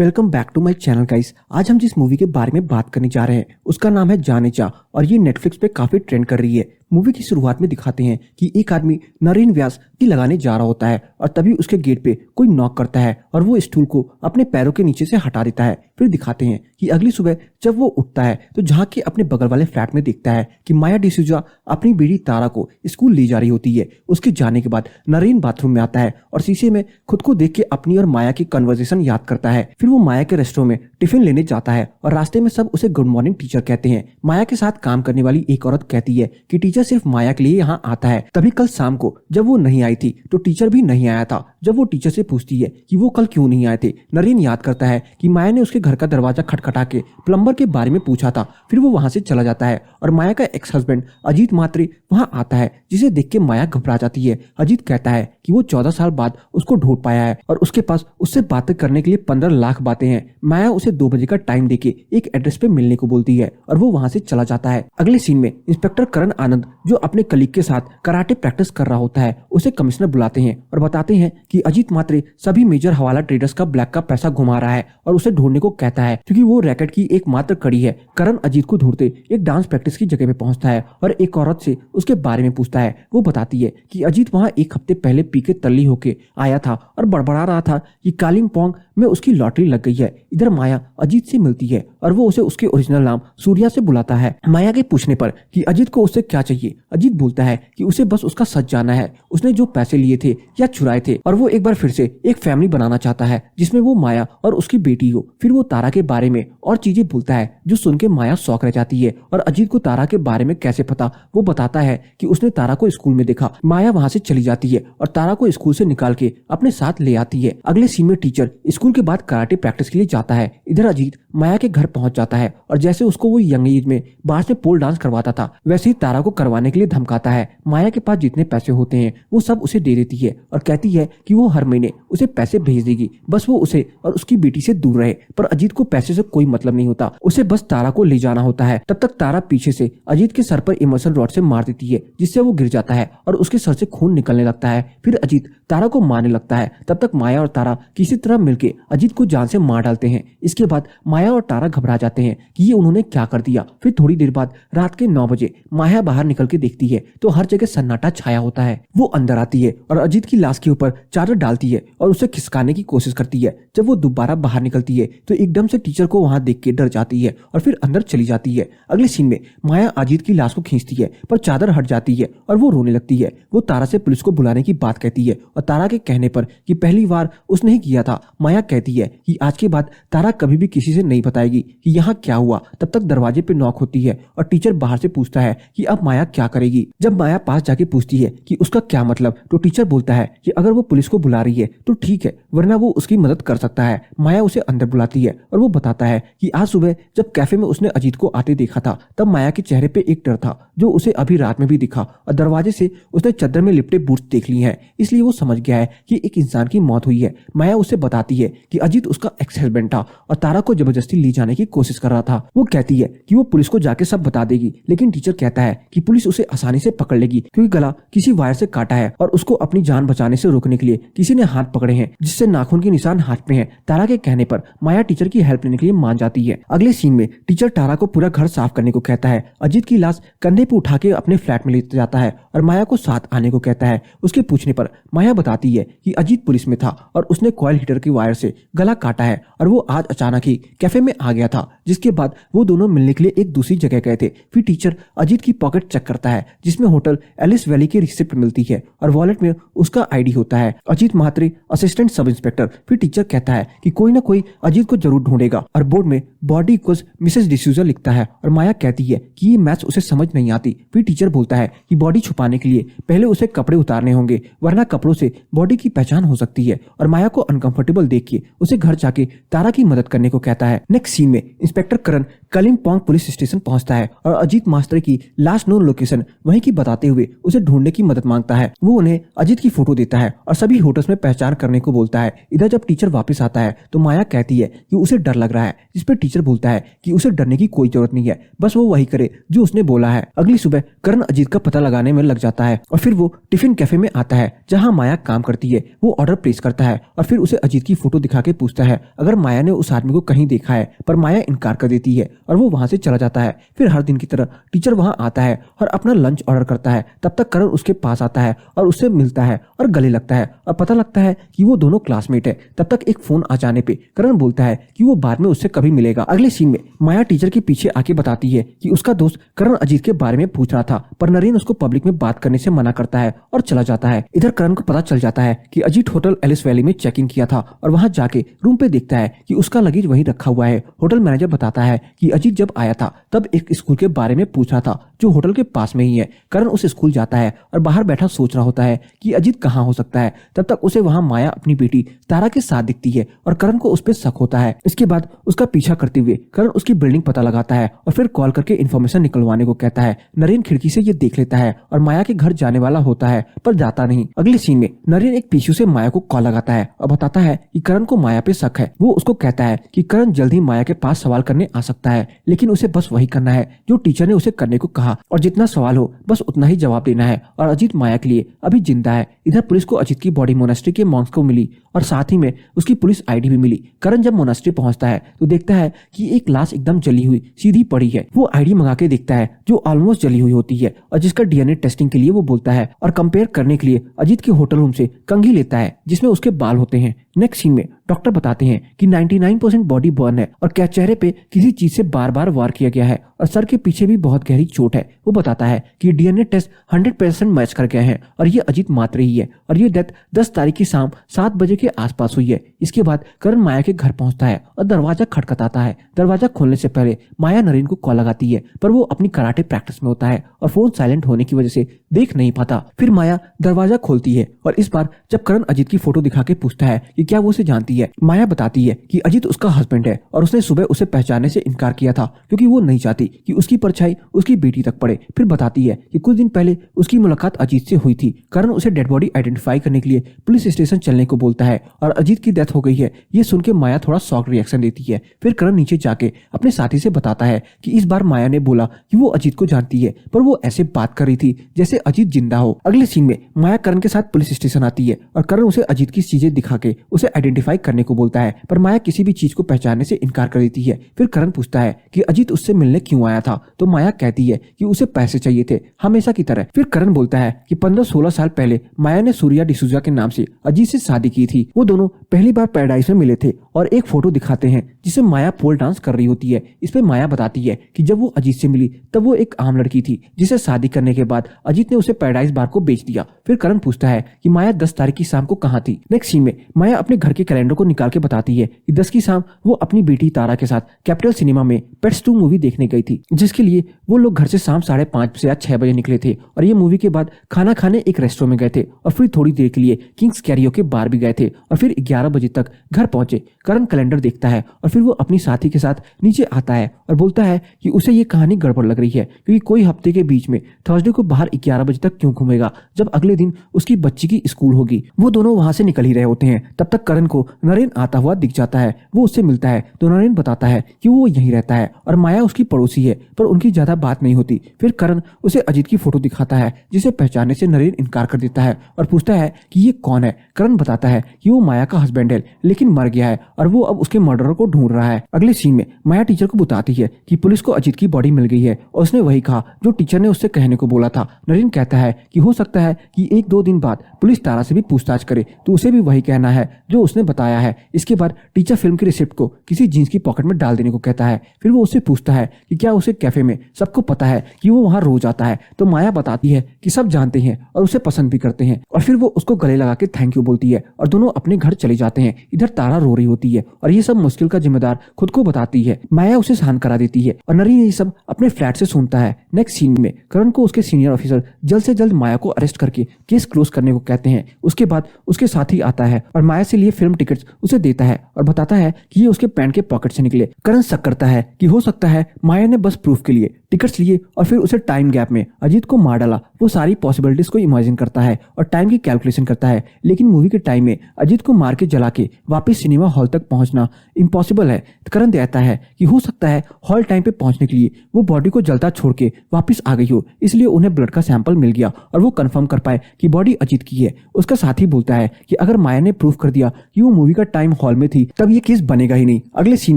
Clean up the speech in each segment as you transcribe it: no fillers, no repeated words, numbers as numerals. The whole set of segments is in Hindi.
Welcome back to my channel guys. आज हम जिस मूवी के बारे में बात करने जा रहे हैं उसका नाम है जाने जा और ये नेटफ्लिक्स पे काफी ट्रेंड कर रही है। मूवी की शुरुआत में दिखाते हैं कि एक आदमी नरेन व्यास की लगाने जा रहा होता है और तभी उसके गेट पे कोई नॉक करता है और वो स्टूल को अपने पैरों के नीचे से हटा देता है। फिर दिखाते हैं कि अगली सुबह जब वो उठता है तो झांक के अपने बगल वाले फ्लैट में देखता है कि माया डिसूजा अपनी बेटी तारा को स्कूल ले जा रही होती है। उसके जाने के बाद नरेन बाथरूम में आता है और शीशे में खुद को देख के अपनी और माया की कन्वर्सेशन याद करता है। फिर वो माया के रेस्टोरेंट में टिफिन लेने जाता है और रास्ते में सब उसे गुड मॉर्निंग टीचर कहते हैं। माया के साथ काम करने वाली एक औरत कहती है कि टीचर सिर्फ माया के लिए यहाँ आता है। तभी कल शाम को जब वो नहीं आई थी तो टीचर भी नहीं आया था। जब वो टीचर से पूछती है कि वो कल क्यों नहीं आए थे, नरेन याद करता है कि माया ने उसके घर का दरवाजा खटखटा के प्लम्बर के बारे में पूछा था। फिर वो वहां से चला जाता है और माया का एक्स हस्बैंड अजीत मात्रे वहां आता है, जिसे देख के माया घबरा जाती है। अजीत कहता है कि वो 14 साल बाद उसको ढूंढ पाया है और उसके पास उससे बातें करने के लिए 15 लाख बातें हैं। माया उसे 2 बजे का टाइम देके एक एड्रेस पे मिलने को बोलती है और वो वहां से चला जाता है। अगले सीन में इंस्पेक्टर करण आनंद जो अपने कलीग के साथ कराटे प्रैक्टिस कर रहा होता है उसे कमिश्नर बुलाते हैं और बताते हैं कि अजीत मात्रे सभी मेजर हवाला ट्रेडर्स का ब्लैक का पैसा घुमा रहा है और उसे ढूंढने को कहता है क्योंकि वो रैकेट की एकमात्र कड़ी है। करण अजीत को ढूंढते एक डांस प्रैक्टिस की जगह पे पहुंचता है और एक औरत से उसके बारे में पूछता है। वो बताती है कि अजीत वहां एक हफ्ते पहले पी के तल्ली होके आया था और बड़बड़ा रहा था कि कालिम्पोंग में उसकी लॉटरी लग गई है। इधर माया अजीत से मिलती है और वो उसे उसके ओरिजिनल नाम सूर्या से बुलाता है। माया के पूछने पर कि अजीत को उससे क्या चाहिए, अजीत बोलता है कि उसे बस उसका सच जानना है, उसने जो पैसे लिए थे या चुराए थे और वो एक बार फिर से एक फैमिली बनाना चाहता है जिसमें वो माया और उसकी बेटी हो। फिर वो तारा के बारे में और चीजें बोलता है जो सुन के माया शॉक रह जाती है और अजीत को तारा के बारे में कैसे पता वो बताता है कि उसने तारा को स्कूल में देखा। माया वहां से चली जाती है और तारा को स्कूल से निकाल के अपने साथ ले आती है। अगले सीन में टीचर स्कूल के बाद कराटे प्रैक्टिस के लिए जाता है। इधर अजीत माया के घर पहुंच जाता है और जैसे उसको वो यंग एज में बाहर से पोल डांस करवाता था वैसे ही तारा को करवाने के लिए धमकाता है। माया के पास जितने पैसे होते हैं वो सब उसे दे देती है और कहती है कि वो हर महीने उसे पैसे भेज देगी, बस वो उसे और उसकी बेटी से दूर रहे। पर अजीत को पैसे से कोई मतलब नहीं होता, उसे बस तारा को ले जाना होता है। तब तक तारा पीछे से अजीत के सर पर इमर्सन रॉड से मार देती है जिससे वो गिर जाता है और उसके सर से खून निकलने लगता है। फिर अजीत तारा को मारने लगता है। तब तक माया और तारा किसी तरह मिलके अजीत को जान से मार डालते हैं। इसके बाद माया और तारा घबरा जाते हैं कि ये उन्होंने क्या कर दिया। फिर थोड़ी देर बाद रात के 9 बजे माया बाहर निकल के देखती है तो हर जगह सन्नाटा छाया होता है। वो अंदर आती है और अजीत की लाश के ऊपर चादर डालती है और उसे खिसकाने की कोशिश करती है। जब वो दोबारा बाहर निकलती है तो एकदम से टीचर को वहां देख के डर जाती है और फिर अंदर चली जाती है। अगले सीन में माया अजीत की लाश को खींचती है पर चादर हट जाती है और वो रोने लगती है। वो तारा से पुलिस को बुलाने की बात कहती है और तारा के कहने पर कि पहली बार उसने ही किया था, माया कहती है कि आज के बाद तारा कभी भी किसी से नहीं बताएगी कि यहाँ क्या हुआ। तब तक दरवाजे पे नॉक होती है और टीचर बाहर से पूछता है कि अब माया क्या करेगी। जब माया पास जाके पूछती है कि उसका क्या मतलब तो टीचर बोलता है कि अगर वो पुलिस को बुला रही है तो ठीक है, वरना वो उसकी मदद कर सकता है। माया उसे अंदर बुलाती है और वो बताता है कि आज सुबह जब कैफे में उसने अजीत को आते देखा था तब माया के चेहरे पे एक डर था जो उसे अभी रात में भी दिखा और दरवाजे से उसने चादर में लिपटे बूट्स देख ली हैं, इसलिए वो समझ गया है कि एक इंसान की मौत हुई है। माया उसे बताती है कि अजीत उसका एक्स हस्बैंड था और तारा को जबरदस्ती ले जाने की कोशिश कर रहा था। वो कहती है कि वो पुलिस को जाके सब बता देगी, लेकिन टीचर कहता है कि पुलिस उसे आसानी से पकड़ लेगी क्योंकि गला किसी वायर से काटा है और उसको अपनी जान बचाने से रोकने के लिए किसी ने हाथ पकड़े हैं जिससे नाखून के निशान हाथ पे हैं। तारा के कहने पर माया टीचर की हेल्प लेने के लिए मान जाती है। अगले सीन में टीचर तारा को पूरा घर साफ करने को कहता है। अजीत की लाश कंधे पे उठा के अपने फ्लैट में ले जाता है और माया को साथ आने को कहता है। उसके पूछने पर माया बताती है कि अजीत पुलिस में था और उसने कॉइल हीटर की वायर से गला काटा है और वो आज अचानक ही कैफे में आ गया था, जिसके बाद वो दोनों मिलने के लिए एक दूसरी जगह गए थे। फिर टीचर अजीत की पॉकेट चेक करता है जिसमें होटल एलिस वैली की रिसिप्ट मिलती है और वॉलेट में उसका आईडी होता है, Ajit Mhatre assistant sub inspector. फिर टीचर कहता है कि कोई ना कोई अजीत को जरूर ढूंढेगा और बोर्ड में बॉडी इक्वल्स मिसेस डिसूजा लिखता है और माया कहती है कि ये मैथ्स उसे समझ नहीं आती। फिर टीचर बोलता है कि बॉडी छुपाने के लिए पहले उसे कपड़े उतारने होंगे वरना कपड़ों से बॉडी की पहचान हो सकती है और माया को अनकंफर्टेबल देख के उसे घर जाके तारा की मदद करने को कहता है। नेक्स्ट सीन में इंस्पेक्टर करण कालिम्पोंग पुलिस स्टेशन पहुंचता है और अजीत मास्टर की लास्ट नोन लोकेशन वहीं की बताते हुए उसे ढूंढने की मदद मांगता है। वो उन्हें अजीत की फोटो देता है और सभी होटल्स में पहचान करने को बोलता है। इधर जब टीचर वापस आता है तो माया कहती है कि उसे डर लग रहा है, जिस पर टीचर बोलता है कि उसे डरने की कोई जरूरत नहीं है, बस वो वही करे जो उसने बोला है। अगली सुबह करण अजीत का पता लगाने में लग जाता है और फिर वो टिफिन कैफे में आता है जहाँ माया काम करती है। वो ऑर्डर प्लेस करता है और फिर उसे अजीत की फोटो दिखा के पूछता है अगर माया ने उस आदमी को कहीं देखा है, पर माया इनकार कर देती है और वो वहां से चला जाता है। फिर हर दिन की तरह टीचर वहां आता है और अपना लंच ऑर्डर करता है। तब तक करण उसके पास आता है और उससे मिलता है और गले लगता है और पता लगता है कि वो दोनों क्लासमेट है। तब तक एक फोन आ जाने पे करण बोलता है कि वो बाद में उससे कभी मिलेगा। अगले सीन में माया टीचर के पीछे आके बताती है कि उसका दोस्त करण अजीत के बारे में पूछ रहा था, पर नरेन उसको पब्लिक में बात करने से मना करता है और चला जाता है। इधर करण को पता चल जाता है कि अजीत होटल एलिस वैली में चेक इन किया था और वहां जाके रूम पे देखता है कि उसका लगेज वहीं रखा हुआ है। होटल मैनेजर बताता है कि अजीत जब आया था तब एक स्कूल के बारे में पूछ रहा था जो होटल के पास में ही है। करण उस स्कूल जाता है और बाहर बैठा सोच रहा होता है कि अजीत कहाँ हो सकता है। तब तक उसे वहां माया अपनी बेटी तारा के साथ दिखती है और करण को उस पर शक होता है। इसके बाद उसका पीछा करते हुए करण उसकी बिल्डिंग पता लगाता है और फिर कॉल करके इन्फॉर्मेशन निकलवाने को कहता है। नरेन खिड़की से ये देख लेता है और माया के घर जाने वाला होता है पर जाता नहीं। अगले सीन में नरेन एक पीछू से माया को कॉल लगाता है और बताता है कि करण को माया पे शक है। वो उसको कहता है कि करण जल्द ही माया के पास सवाल करने आ सकता है, लेकिन उसे बस वही करना है जो टीचर ने उसे करने को कहा और जितना सवाल हो बस उतना ही जवाब देना है। और अजीत माया के लिए अभी जिंदा है। इधर पुलिस को अजीत की बॉडी मोनास्ट्री के मॉन्क्स को मिली और साथ ही में उसकी पुलिस आईडी भी मिली। करण जब मोनास्ट्री पहुंचता है तो देखता है कि एक लाश एकदम जली हुई सीधी पड़ी है। वो आईडी मंगा के देखता है जो ऑलमोस्ट जली हुई होती है और जिसका डीएनए टेस्टिंग के लिए वो बोलता है और कंपेयर करने के लिए अजीत के होटल रूम से कंघी लेता है जिसमें उसके बाल होते हैं। नेक्स्ट सीन में डॉक्टर बताते हैं कि 99% बॉडी बर्न है और क्या चेहरे पे किसी चीज से बार बार वार किया गया है और सर के पीछे भी बहुत गहरी चोट है। वो बताता है कि डीएनए टेस्ट 100% मैच कर गए हैं और ये अजीत मात्र ही है और ये डेथ 10 तारीख की शाम 7 बजे के आसपास हुई है। इसके बाद करण माया के घर पहुंचता है और दरवाजा खटखटाता है। दरवाजा खोलने से पहले माया नरेन को कॉल लगाती है, पर वो अपनी कराटे प्रैक्टिस में होता है और फोन साइलेंट होने की वजह से देख नहीं पाता। फिर माया दरवाजा खोलती है और इस बार जब करण अजीत की फोटो दिखा के पूछता है कि क्या वो उसे जानती है, माया बताती है कि अजीत उसका हस्बैंड है और उसने सुबह उसे पहचानने से इनकार किया था क्योंकि वो नहीं चाहती कि उसकी परछाई उसकी बेटी तक पड़े। फिर बताती है कि कुछ दिन पहले उसकी मुलाकात अजीत से हुई थी। करण उसे डेड बॉडी आइडेंटिफाई करने के लिए पुलिस स्टेशन चलने को बोलता है और अजीत की डेथ हो गई है। ये सुन के माया थोड़ा शॉक रिएक्शन देती है। फिर करण नीचे जाके अपने साथी से बताता है कि इस बार माया ने बोला कि वो अजीत को जानती है, पर वो ऐसे बात कर रही थी जैसे अजीत जिंदा हो। अगले सीन में माया करण के साथ पुलिस स्टेशन आती है और करण उसे अजीत की चीजें दिखा के उसे आइडेंटिफाई करने को बोलता है, पर माया किसी भी चीज को पहचानने से इनकार कर देती है। फिर करण पूछता है कि अजीत उससे मिलने क्यों आया था, तो माया कहती है कि उसे पैसे चाहिए थे हमेशा की तरह। फिर करण बोलता है कि 15-16 साल पहले माया ने सूर्या डिसूजा के नाम से अजीत से शादी की थी। वो दोनों पहली बार पैराडाइज में मिले थे और एक फोटो दिखाते हैं जिसे माया पोल डांस कर रही होती है। इस पे माया बताती है कि जब वो अजीत से मिली तब वो एक आम लड़की थी जिसे शादी करने के बाद अजीत ने उसे पैराडाइज बार को बेच दिया। फिर करण पूछता है कि माया 10 तारीख की शाम को कहाँ थी। नेक्स्ट सीन में माया अपने घर के कैलेंडर को निकाल के बताती है कि 10 की शाम वो अपनी बेटी तारा के साथ कैपिटल सिनेमा में पेट्स 2 मूवी देखने गई थी, जिसके लिए वो लोग घर से शाम 5:30 से या 6 बजे निकले थे और ये मूवी के बाद खाना खाने एक रेस्टोरेंट में गए थे और फिर थोड़ी देर के लिए किंग्स कैरियोके बार भी गए थे और फिर 11 बजे तक घर पहुंचे। करण कैलेंडर देखता है और फिर वो अपनी साथी के साथ नीचे आता है और बोलता है कि उसे ये कहानी गड़बड़ लग रही है क्योंकि कोई हफ्ते के बीच में थर्सडे को बाहर 11 बजे तक क्यों घूमेगा जब अगले दिन उसकी बच्ची की स्कूल होगी। वो दोनों वहां से निकल ही रहे होते हैं। तब तक करण को नरेन आता हुआ दिख जाता है। वो उससे मिलता है तो नरेन बताता है कि वो यहीं रहता है और माया उसकी पड़ोसी है, पर उनकी ज्यादा बात नहीं होती। फिर करण उसे अजीत की फोटो दिखाता है जिसे पहचानने से नरेन इनकार कर देता है और पूछता है कि ये कौन है। करण बताता है कि वो माया का हस्बैंड है लेकिन मर गया है और वो अब उसके मर्डरर को ढूंढ रहा है। अगले सीन में माया टीचर को बताती है कि पुलिस को अजीत की बॉडी मिल गई है और उसने वही कहा जो टीचर ने उससे कहने को बोला था। नरेन कहता है कि हो सकता है कि 1-2 दिन बाद पुलिस तारा से भी पूछताछ करे तो उसे भी वही कहना है जो उसने बताया है। इसके बाद टीचर फिल्म की रिसिप्ट को किसी जींस की पॉकेट में डाल देने को कहता है। फिर वो उससे पूछता है कि क्या उसे कैफे में सबको पता है कि वो वहां रोज आता है, तो माया बताती है कि सब जानते हैं और उसे पसंद भी करते हैं और फिर वो उसको गले लगा के थैंक यू बोलती है और दोनों अपने घर चले जाते हैं। इधर तारा रो रही होती है और ये सब मुश्किल का जिम्मेदार खुद को बताती है। माया उसे शांत करा देती है और नरेन ये सब अपने फ्लैट से सुनता है। नेक्स्ट सीन में करण को उसके सीनियर ऑफिसर जल्द से जल्द माया को अरेस्ट करके केस क्लोज करने को कहते हैं। उसके बाद उसके साथी आता है और माया से लिए फिल्म टिकट्स उसे देता है और बताता है कि ये उसके पैंट के पॉकेट से निकले। करण शक करता है कि हो सकता है माया ने बस प्रूफ के लिए टिकट्स लिए और फिर उसे टाइम गैप में अजीत को मार डाला। वो सारी पॉसिबिलिटीज को इमेजिन करता है और टाइम की कैलकुलेशन करता है, लेकिन मूवी के टाइम में अजीत को मार के जला के वापस सिनेमा हॉल तक पहुंचना इम्पॉसिबल है। करण कहता है कि हो सकता है हॉल टाइम पे पहुंचने के लिए वो बॉडी को जलता छोड़ के वापस आ गई हो, इसलिए उन्हें ब्लड का सैंपल मिल गया और वो कंफर्म कर पाए कि बॉडी अजीत की है। उसका साथी बोलता है कि अगर माया ने प्रूफ कर दिया कि वो मूवी का टाइम हॉल में थी तब ये केस बनेगा ही नहीं। अगले सीन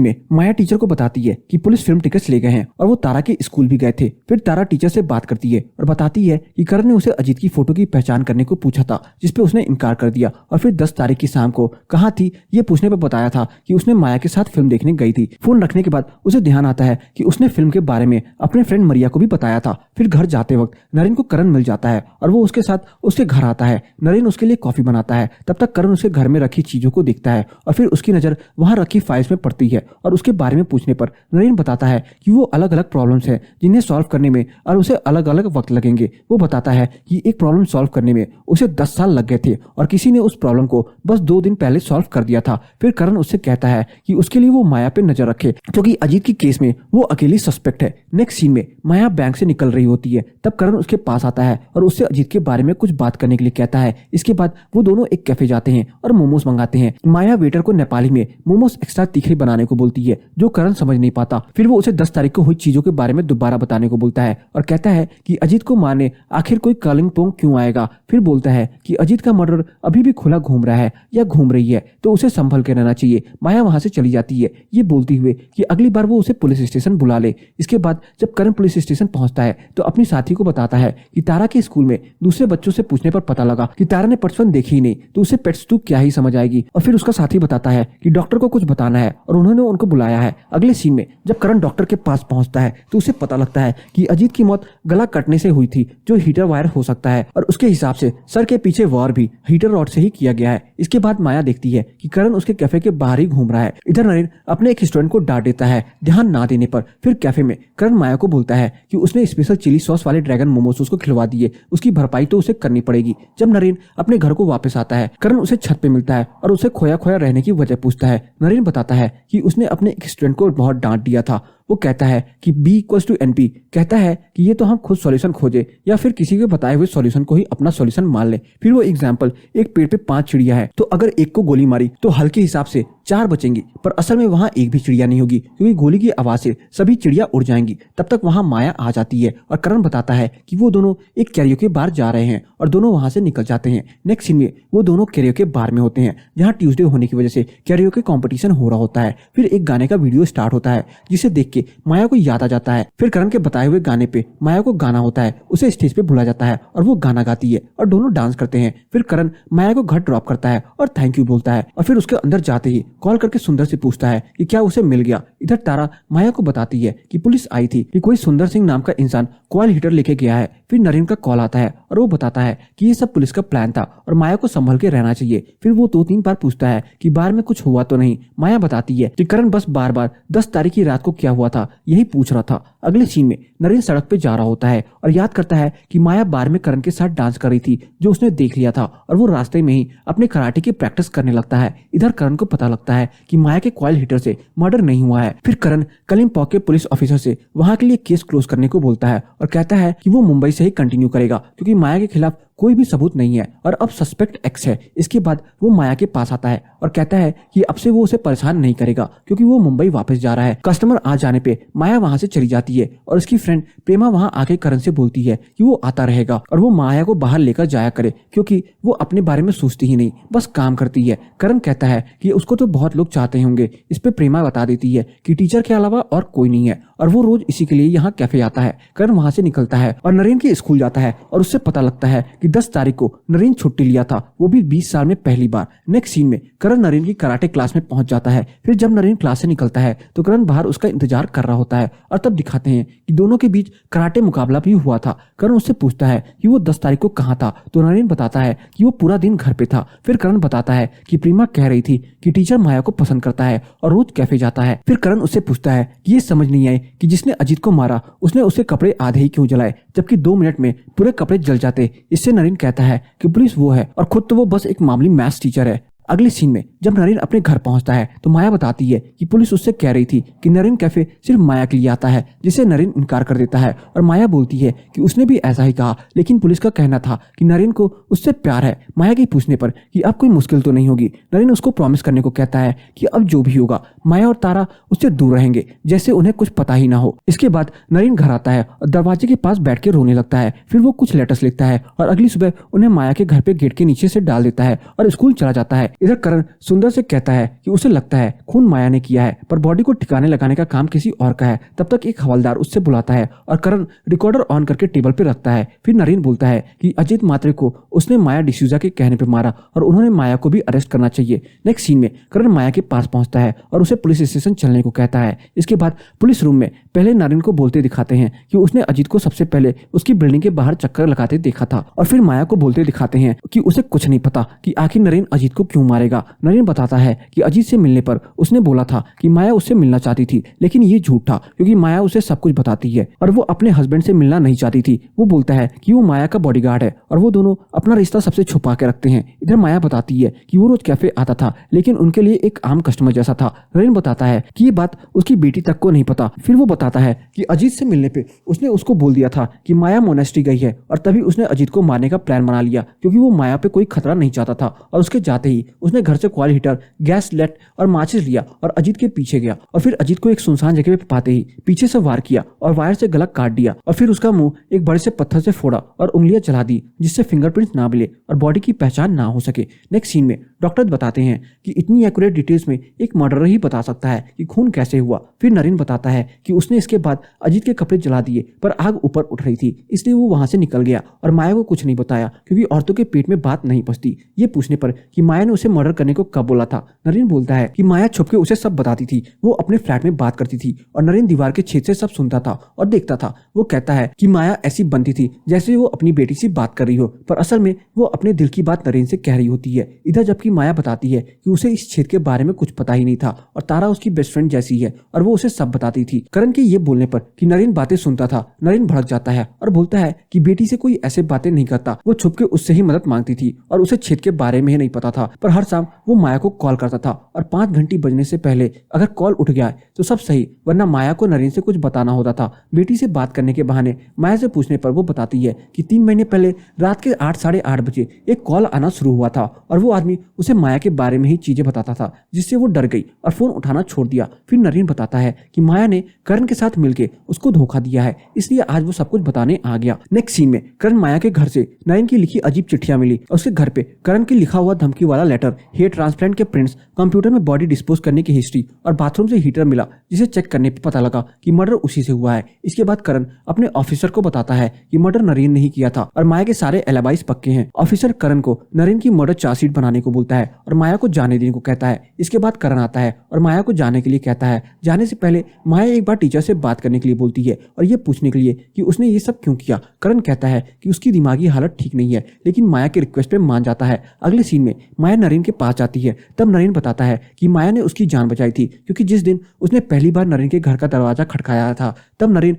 में माया टीचर को बताती है कि पुलिस फिल्म टिकट्स ले गए हैं और वो तारा के स्कूल भी गए थे। फिर तारा टीचर से बात करती है और बताती है कि करण ने उसे अजीत की फोटो की पहचान करने को पूछा था, जिसपे उसने इनकार कर दिया और फिर 10 तारीख की शाम को कहाँ थी ये पूछने पर बताया था कि उसने माया के साथ फिल्म देखने गई थी। फोन रखने के बाद उसे ध्यान आता है कि उसने फिल्म के बारे में अपने फ्रेंड मरिया को भी बताया था। फिर घर जाते वक्त नरेन को करण मिल जाता है और वो उसके साथ उसके घर आता है। नरेन उसके लिए कॉफी बनाता है। तब तक करण उसके घर में रखी चीजों को देखता है और फिर उसकी नजर वहां रखी फाइल्स में पड़ती है और उसके बारे में पूछने पर नरेन बताता है कि वो अलग अलग प्रॉब्लम्स हैं जिन्हें सॉल्व करने में और उसे अलग अलग वक्त लगेंगे। वो बताता है कि एक प्रॉब्लम सॉल्व करने में उसे 10 साल लग गए थे और किसी ने उस प्रॉब्लम को बस 2 दिन पहले सॉल्व कर दिया था। फिर करण उससे कहता है कि उसके लिए वो माया पे नजर रखे क्योंकि अजीत की केस में वो अकेली सस्पेक्ट है। नेक्स्ट सीन में माया बैंक से निकल रही होती है, तब करण उसके पास आता है और उससे अजीत के बारे में कुछ बात करने के लिए कहता है। इसके बाद वो दोनों एक कैफे जाते हैं और मोमोज मंगाते हैं। माया वेटर को नेपाली में मोमोज एक्स्ट्रा तीखे बनाने को बोलती है जो करण समझ नहीं पाता। फिर वो उसे 10 तारीख को हुई चीजों के बारे में दोबारा बताने को बोलता है और कहता है कि अजीत को मारने आखिर कोई कालिंपोंग क्यों आएगा। फिर बोलता है कि अजीत का मर्डर अभी भी खुला घूम रहा है या घूम रही है तो उसे संभल के रहना चाहिए। माया वहां से चली जाती है ये बोलती हुए कि अगली बार वो उसे पुलिस स्टेशन बुला ले। इसके बाद जब करण पुलिस स्टेशन पहुंचता है तो अपनी साथी को बताता है कि तारा के स्कूल में दूसरे बच्चों से पूछने पर पता लगा कि तारा ने पेट्स देखी ही नहीं तो उसे पेट्स तू क्या ही समझ आएगी। और फिर उसका साथी बताता है कि डॉक्टर को कुछ बताना है और उन्होंने उनको बुलाया है। अगले सीन में जब करण डॉक्टर के पास पहुंचता है तो उसे पता लगता है कि अजीत की मौत गला कटने से हुई थी जो हीटर वायर हो सकता है और उसके हिसाब से सर के पीछे वार भी हीटर रॉड से ही किया गया है। इसके बाद माया देखती है कि करण उसके कैफे के बाहर ही घूम रहा है। इधर नरेन अपने एक स्टूडेंट को डांट देता है ध्यान ना देने पर। फिर कैफे में करण माया को बोलता है कि उसने स्पेशल चिली सॉस वाले ड्रैगन मोमोस उसको खिलवा दिए, उसकी भरपाई तो उसे करनी पड़ेगी। जब नरेन अपने घर को वापस आता है करण उसे छत पे मिलता है और उसे खोया खोया रहने की वजह पूछता है। नरेन बताता है कि उसने अपने एक स्टूडेंट को बहुत डांट दिया था। वो कहता है कि B=NP, कहता है कि ये तो हम खुद सॉल्यूशन खोजे या फिर किसी के बताए हुए सॉल्यूशन को ही अपना सॉल्यूशन मान ले। फिर वो एग्जांपल, एक पेड़ पे 5 चिड़िया है तो अगर एक को गोली मारी तो हल के हिसाब से 4 बचेंगी, पर असल में वहाँ एक भी चिड़िया नहीं होगी क्योंकि गोली की आवाज से सभी चिड़िया उड़ जाएंगी। तब तक वहाँ माया आ जाती है और करण बताता है कि वो दोनों एक कैरियोके बार जा रहे हैं और दोनों वहां से निकल जाते हैं। नेक्स्ट सीन में वो दोनों कैरियोके बार में होते हैं जहाँ ट्यूसडे होने की वजह से कैरियोके कंपटीशन हो रहा होता है। फिर एक गाने का वीडियो स्टार्ट होता है जिसे देख के माया को याद आ जाता है। फिर करण के बताए हुए गाने पे माया को गाना होता है, उसे स्टेज पे बुलाया जाता है और वो गाना गाती है और दोनों डांस करते हैं। फिर करण माया को घर ड्रॉप करता है और थैंक यू बोलता है और फिर उसके अंदर जाते ही कॉल करके सुंदर से पूछता है कि क्या उसे मिल गया। इधर तारा माया को बताती है कि पुलिस आई थी कि कोई सुंदर सिंह नाम का इंसान कॉइल हीटर लेके गया है। फिर नरेन का कॉल आता है और वो बताता है कि ये सब पुलिस का प्लान था और माया को संभल के रहना चाहिए। फिर वो 2-3 बार पूछता है कि बार में कुछ हुआ तो नहीं। माया बताती है कि करण बस बार बार 10 तारीख की रात को क्या हुआ था यही पूछ रहा था। अगले सीन में नरेन सड़क पे जा रहा होता है और याद करता है कि माया बार में करण के साथ डांस कर रही थी जो उसने देख लिया था और वो रास्ते में ही अपने कराटे की प्रैक्टिस करने लगता है। इधर करण को पता लगता है कि माया के कॉइल हीटर से मर्डर नहीं हुआ है। फिर करण कलिम्पोंग के पुलिस ऑफिसर से वहां के लिए केस क्लोज करने को बोलता है और कहता है कि वो मुंबई से ही कंटिन्यू करेगा क्योंकि माया के खिलाफ कोई भी सबूत नहीं है और अब सस्पेक्ट एक्स है। इसके बाद वो माया के पास आता है और कहता है कि अब से वो उसे परेशान नहीं करेगा क्योंकि वो मुंबई वापस जा रहा है। कस्टमर आ जाने पे माया वहां से चली जाती है और उसकी फ्रेंड प्रेमा वहां आके करण से बोलती है कि वो आता रहेगा और वो माया को बाहर लेकर जाया करे क्योंकि वो अपने बारे में सोचती ही नहीं, बस काम करती है। करण कहता है कि उसको तो बहुत लोग चाहते होंगे। इस पे प्रेमा बता देती है कि टीचर के अलावा और कोई नहीं है और वो रोज इसी के लिए यहाँ कैफे आता है। करण वहां से निकलता है और नरेन के स्कूल जाता है और उससे पता लगता है कि 10 तारीख को नरेन छुट्टी लिया था, वो भी 20 साल में पहली बार। नेक्स्ट सीन में करण नरेन की कराटे क्लास में पहुंच जाता है। फिर जब नरेन क्लास से निकलता है तो करण बाहर उसका इंतजार कर रहा होता है और तब दिखाते हैं कि दोनों के बीच कराटे मुकाबला भी हुआ था। करण उससे पूछता है कि वो 10 तारीख को कहाँ था तो नरेन बताता है कि वो पूरा दिन घर पे था। फिर करण बताता है कि प्रेमा कह रही थी कि टीचर माया को पसंद करता है और रोज कैफे जाता है। फिर करण उससे पूछता है कि ये समझ नहीं आए कि जिसने अजीत को मारा उसने उसके कपड़े आधे ही क्यों जलाए जबकि 2 मिनट में पूरे कपड़े जल जाते। इससे नरेन कहता है कि पुलिस वो है और खुद तो वो बस एक मामूली मैथ्स टीचर है। अगले सीन में जब नरेन अपने घर पहुंचता है तो माया बताती है कि पुलिस उससे कह रही थी कि नरेन कैफे सिर्फ माया के लिए आता है, जिसे नरेन इनकार कर देता है और माया बोलती है कि उसने भी ऐसा ही कहा, लेकिन पुलिस का कहना था कि नरेन को उससे प्यार है। माया के पूछने पर कि अब कोई मुश्किल तो नहीं होगी, नरेन उसको प्रॉमिस करने को कहता है कि अब जो भी होगा माया और तारा उससे दूर रहेंगे, जैसे उन्हें कुछ पता ही ना हो। इसके बाद नरेन घर आता है और दरवाजे के पास बैठ के रोने लगता है। फिर वो कुछ लेटर्स लिखता है और अगली सुबह उन्हें माया के घर पे गेट के नीचे से डाल देता है और स्कूल चला जाता है। इधर करण सुंदर से कहता है कि उसे लगता है खून माया ने किया है, पर बॉडी को ठिकाने लगाने का काम किसी और का है। तब तक एक हवलदार उससे बुलाता है और करण रिकॉर्डर ऑन करके टेबल पे रखता है। फिर नरेन बोलता है कि अजित मात्रे को उसने माया डिसूजा के कहने पे मारा और उन्होंने माया को भी अरेस्ट करना चाहिए। नेक्स्ट सीन में करण माया के पास पहुंचता है और उसे पुलिस स्टेशन चलने को कहता है। इसके बाद पुलिस रूम में पहले नरेन को बोलते दिखाते हैं कि उसने अजित को सबसे पहले उसकी बिल्डिंग के बाहर चक्कर लगाते देखा था, और फिर माया को बोलते दिखाते हैं कि उसे कुछ नहीं पता कि आखिर नरेन अजित को क्यों मारेगा। नरेन बताता है कि अजित से मिलने पर उसने बोला था कि माया उससे मिलना चाहती थी, लेकिन ये झूठ था क्योंकि माया उसे सब कुछ बताती है और वो अपने हस्बैंड से मिलना नहीं चाहती थी। वो बोलता है कि वो माया का बॉडीगार्ड है और वो दोनों अपना रिश्ता सबसे छुपा के रखते हैं। इधर माया बताती है कि वो रोज कैफे आता था, लेकिन उनके लिए एक आम कस्टमर जैसा था। नरेन बताता है कि ये बात उसकी बेटी तक को नहीं पता। फिर वो बताता है कि अजीत से मिलने पे उसने उसको बोल दिया था कि माया मोनेस्ट्री गई है और तभी उसने अजीत को मारने का प्लान बना लिया, क्योंकि वो माया पे कोई खतरा नहीं चाहता था। और उसके जाते ही उसने घर से कॉइल हीटर, गैस लेट और माचिस लिया और अजीत के पीछे गया और फिर अजीत को एक सुनसान जगह पे पाते ही पीछे से वार किया और वायर से गला काट दिया और फिर उसका मुंह एक बड़े से पत्थर से फोड़ा और उंगलियां जला दी, जिससे फिंगरप्रिंट्स ना मिले और बॉडी की पहचान ना हो सके। नेक्स्ट सीन में डॉक्टर बताते हैं कि इतनी एक्यूरेट डिटेल्स में एक मर्डरर ही बता सकता है कि खून कैसे हुआ। फिर नरेन बताता है कि उसने इसके बाद अजीत के कपड़े जला दिए, पर आग ऊपर उठ रही थी इसलिए वो वहां से निकल गया और माया को कुछ नहीं बताया, क्योंकि औरतों के पेट में बात नहीं पचती। ये पूछने पर कि माया ने उसे मर्डर करने को कब बोला था, नरेन बोलता है कि माया छुप के उसे सब बताती थी। वो अपने फ्लैट में बात करती थी और नरेन दीवार के छेद से सब सुनता था और देखता था। वो कहता है कि माया ऐसी बनती थी जैसे वो अपनी बेटी से बात कर रही हो, पर असल में वो अपने दिल की बात नरेन से कह रही होती है। इधर जबकि माया बताती है कि उसे इस छेद के बारे में कुछ पता ही नहीं था और तारा उसकी बेस्ट फ्रेंड जैसी है और वो उसे सब बताती थी। करण के ये बोलने पर कि नरेन बातें सुनता था, नरेन भड़क जाता है और बोलता है कि बेटी से कोई ऐसे बातें नहीं करता। वो छुप के उससे ही मदद मांगती थी और उसे छेद के बारे में ही नहीं पता था, पर हर शाम वो माया को कॉल करता था और 5 घंटे बजने से पहले अगर कॉल उठ गया तो सब सही, वरना माया को नरेन से कुछ बताना होता था। बेटी से बात करने के बहाने माया से पूछने पर वो बताती है कि 3 महीने पहले रात के 8 साढ़े 8 बजे एक कॉल आना शुरू हुआ था और वो आदमी उसे माया के बारे में ही चीजें बताता था, जिससे वो डर गई और फोन उठाना छोड़ दिया। फिर नरेन बताता है कि माया ने करण के साथ मिलके उसको धोखा दिया है, इसलिए आज वो सब कुछ बताने आ गया। नेक्स्ट सीन में करण माया के घर से नरेन की लिखी अजीब चिट्ठियां मिली और उसके घर पे करण के लिखा हुआ धमकी वाला लेटर, हेयर ट्रांसप्लांट के प्रिंट्स, कंप्यूटर में बॉडी डिस्पोज करने की हिस्ट्री और बाथरूम से हीटर मिला, जिसे चेक करने पर पता लगा कि मर्डर उसी से हुआ है। इसके बाद करण अपने ऑफिसर को बताता है कि मर्डर नरेन नहीं किया था और माया के सारे एलिबाइज पक्के हैं। ऑफिसर करण को नरेन की मर्डर चार्जशीट बनाने को बोलता है और माया को जाने देने को कहता है। इसके बाद करण आता है और माया को जाने के लिए कहता है। जाने से पहले माया एक बार टीचर से बात करने के लिए बोलती है और ये पूछने के लिए कि उसने ये सब क्यों किया। करण कहता है कि उसकी दिमागी हालत ठीक नहीं है, लेकिन माया के रिक्वेस्ट पे मान जाता है। अगले सीन में माया नरेन के पास जाती है, तब नरेन बताता है कि माया ने उसकी जान बचाई थी, क्योंकि जिस दिन उसने पहली बार नरेन के घर का दरवाजा खटखाया था तब नरेन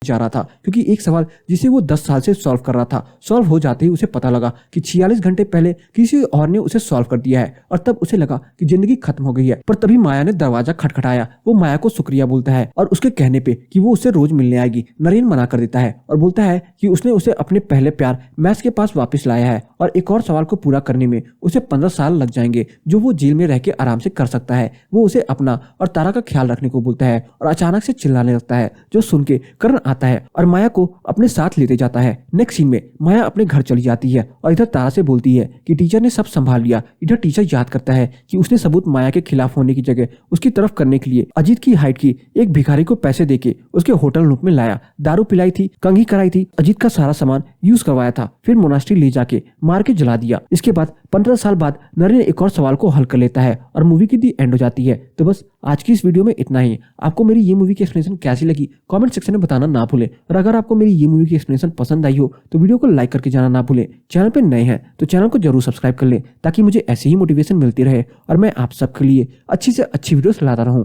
जा रहा था, क्योंकि एक सवाल जिसे वो 10 साल से सॉल्व कर रहा था, सॉल्व हो जाते ही उसे पता लगा कि 46 घंटे पहले किसी और ने उसे सॉल्व कर दिया है और तब उसे लगा कि जिंदगी खत्म हो गई है। पर तभी माया ने दरवाजा खटखटाया। वो माया को शुक्रिया बोलता है और उसके कहने पे कि वो उससे रोज मिलने आएगी। नरेन मना कर देता है और बोलता है कि उसने उसे अपने पहले प्यार मैक्स के पास वापस लाया है और एक और सवाल को पूरा करने में उसे 15 साल लग जाएंगे, जो वो जेल में रह के आराम से कर सकता है। वो उसे अपना और तारा का ख्याल रखने को बोलता है और अचानक से चिल्लाने लगता है, जो सुन के करण आता है और माया को अपने साथ लेते जाता है। नेक्स्ट सीन में माया अपने घर चली जाती है और इधर तारा से बोलती है कि टीचर ने सब संभाल लिया। इधर टीचर याद करता है कि उसने सबूत माया के खिलाफ होने की जगह उसकी तरफ करने के लिए अजीत की हाइट की एक भिखारी को पैसे देके उसके होटल रूम में लाया, दारू पिलाई थी, कंघी कराई थी, अजीत का सारा सामान यूज करवाया था, फिर मोनास्ट्री ले जाके मार के जला दिया। इसके बाद 15 साल बाद नरेन एक और सवाल को हल कर लेता है और मूवी की दी एंड हो जाती है। तो बस आज की इस वीडियो में इतना ही। आपको मेरी ये मूवी की एक्सप्लेनेशन कैसी लगी कमेंट सेक्शन में बताना ना भूलें, और अगर आपको मेरी ये मूवी की एक्सप्लेनेशन पसंद आई हो तो वीडियो को लाइक करके जाना ना भूलें। चैनल पे नए हैं तो चैनल को जरूर सब्सक्राइब कर लें, ताकि मुझे ऐसी ही मोटिवेशन मिलती रहे और मैं आप सबके लिए अच्छी से अच्छी वीडियोस लाता रहूं।